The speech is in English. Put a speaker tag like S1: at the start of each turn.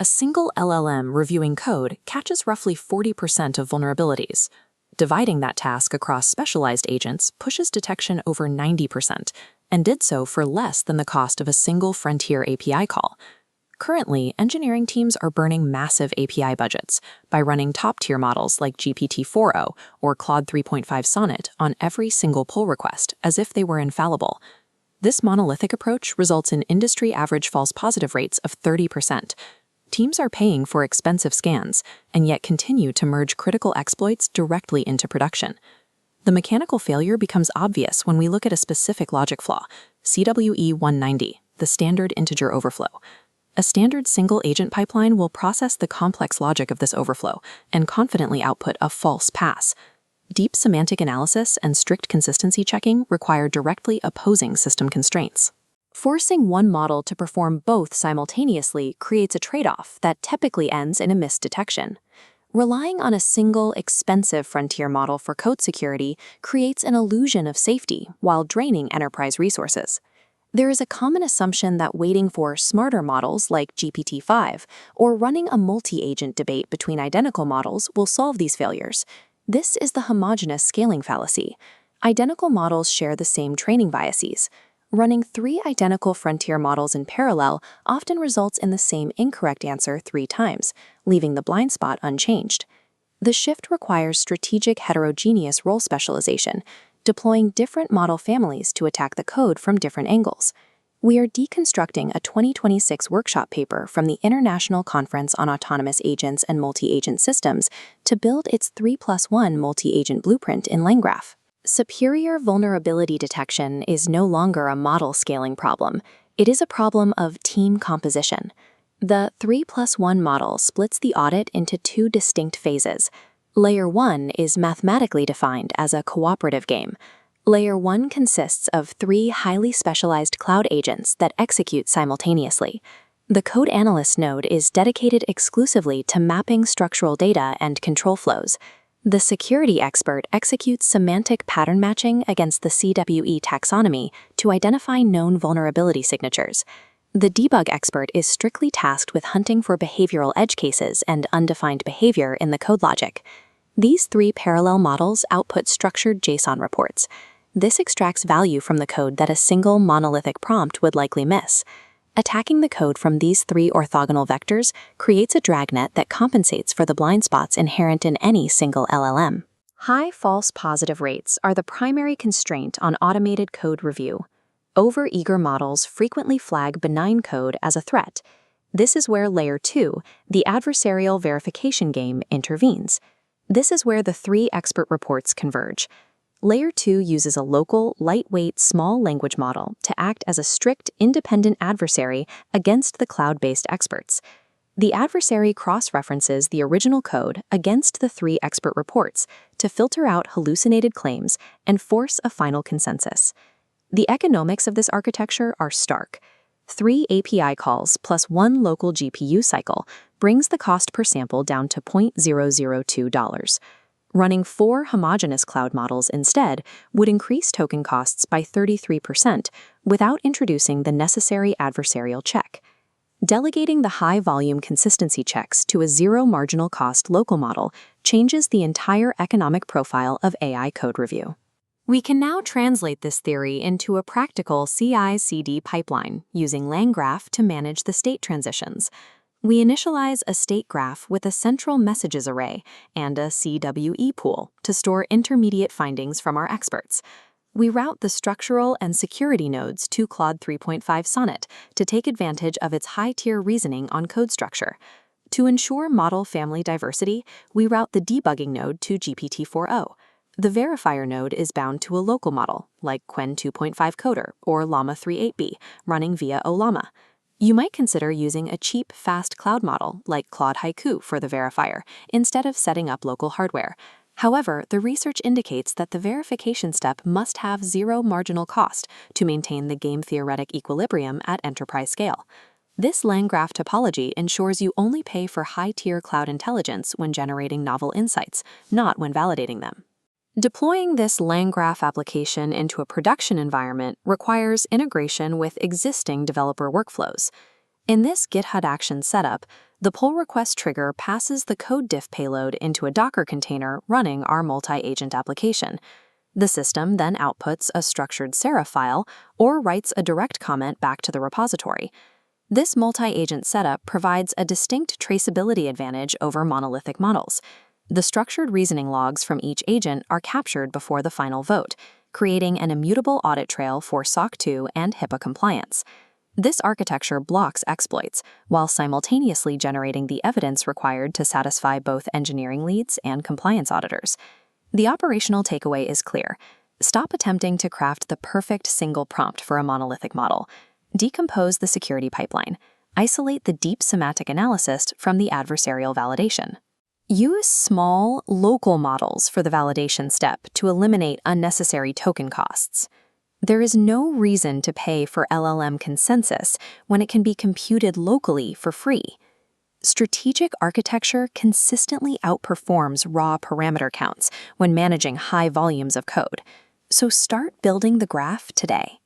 S1: A single LLM reviewing code catches roughly 40% of vulnerabilities. Dividing that task across specialized agents pushes detection over 90%, and did so for less than the cost of a single frontier API call. Currently, engineering teams are burning massive API budgets by running top-tier models like GPT-4o or Claude 3.5 Sonnet on every single pull request as if they were infallible. This monolithic approach results in industry-average false positive rates of 30%. Teams are paying for expensive scans, and yet continue to merge critical exploits directly into production. The mechanical failure becomes obvious when we look at a specific logic flaw, CWE-190, the standard integer overflow. A standard single-agent pipeline will process the complex logic of this overflow and confidently output a false pass. Deep semantic analysis and strict consistency checking require directly opposing system constraints. Forcing one model to perform both simultaneously creates a trade-off that typically ends in a missed detection. Relying on a single, expensive frontier model for code security creates an illusion of safety while draining enterprise resources. There is a common assumption that waiting for smarter models like GPT-5 or running a multi-agent debate between identical models will solve these failures. This is the homogeneous scaling fallacy. Identical models share the same training biases. Running 3 identical frontier models in parallel often results in the same incorrect answer 3 times, leaving the blind spot unchanged. The shift requires strategic heterogeneous role specialization, deploying different model families to attack the code from different angles. We are deconstructing a 2026 workshop paper from the International Conference on Autonomous Agents and Multi-Agent Systems to build its 3+1 multi-agent blueprint in LangGraph. Superior vulnerability detection is no longer a model scaling problem. It is a problem of team composition. The 3+1 model splits the audit into 2 distinct phases. Layer 1 is mathematically defined as a cooperative game. Layer 1 consists of 3 highly specialized cloud agents that execute simultaneously. The code analyst node is dedicated exclusively to mapping structural data and control flows. The security expert executes semantic pattern matching against the CWE taxonomy to identify known vulnerability signatures. The debug expert is strictly tasked with hunting for behavioral edge cases and undefined behavior in the code logic. These 3 parallel models output structured JSON reports. This extracts value from the code that a single monolithic prompt would likely miss. Attacking the code from these 3 orthogonal vectors creates a dragnet that compensates for the blind spots inherent in any single LLM. High false positive rates are the primary constraint on automated code review. Over-eager models frequently flag benign code as a threat. This is where Layer 2, the adversarial verification game, intervenes. This is where the 3 expert reports converge. Layer 2 uses a local, lightweight, small language model to act as a strict, independent adversary against the cloud-based experts. The adversary cross-references the original code against the 3 expert reports to filter out hallucinated claims and force a final consensus. The economics of this architecture are stark. 3 API calls plus 1 local GPU cycle brings the cost per sample down to $0.002. Running 4 homogeneous cloud models instead would increase token costs by 33% without introducing the necessary adversarial check. Delegating the high-volume consistency checks to a zero-marginal-cost local model changes the entire economic profile of AI code review. We can now translate this theory into a practical CI/CD pipeline using LangGraph to manage the state transitions. We initialize a state graph with a central messages array and a CWE pool to store intermediate findings from our experts. We route the structural and security nodes to Claude 3.5 Sonnet to take advantage of its high-tier reasoning on code structure. To ensure model family diversity, we route the debugging node to GPT-4o. The verifier node is bound to a local model, like Qwen 2.5 Coder or Llama 3.8b, running via Ollama. You might consider using a cheap, fast cloud model like Claude Haiku for the verifier, instead of setting up local hardware. However, the research indicates that the verification step must have zero marginal cost to maintain the game-theoretic equilibrium at enterprise scale. This LangGraph topology ensures you only pay for high-tier cloud intelligence when generating novel insights, not when validating them. Deploying this LangGraph application into a production environment requires integration with existing developer workflows. In this GitHub Actions setup, The pull request trigger passes the code diff payload into a Docker container running our multi-agent application. The system then outputs a structured SARIF file or writes a direct comment back to the repository. This multi-agent setup provides a distinct traceability advantage over monolithic models. The structured reasoning logs from each agent are captured before the final vote, creating an immutable audit trail for SOC2 and HIPAA compliance. This architecture blocks exploits, while simultaneously generating the evidence required to satisfy both engineering leads and compliance auditors. The operational takeaway is clear. Stop attempting to craft the perfect single prompt for a monolithic model. Decompose the security pipeline. Isolate the deep semantic analysis from the adversarial validation. Use small, local models for the validation step to eliminate unnecessary token costs. There is no reason to pay for LLM consensus when it can be computed locally for free. Strategic architecture consistently outperforms raw parameter counts when managing high volumes of code. So start building the graph today.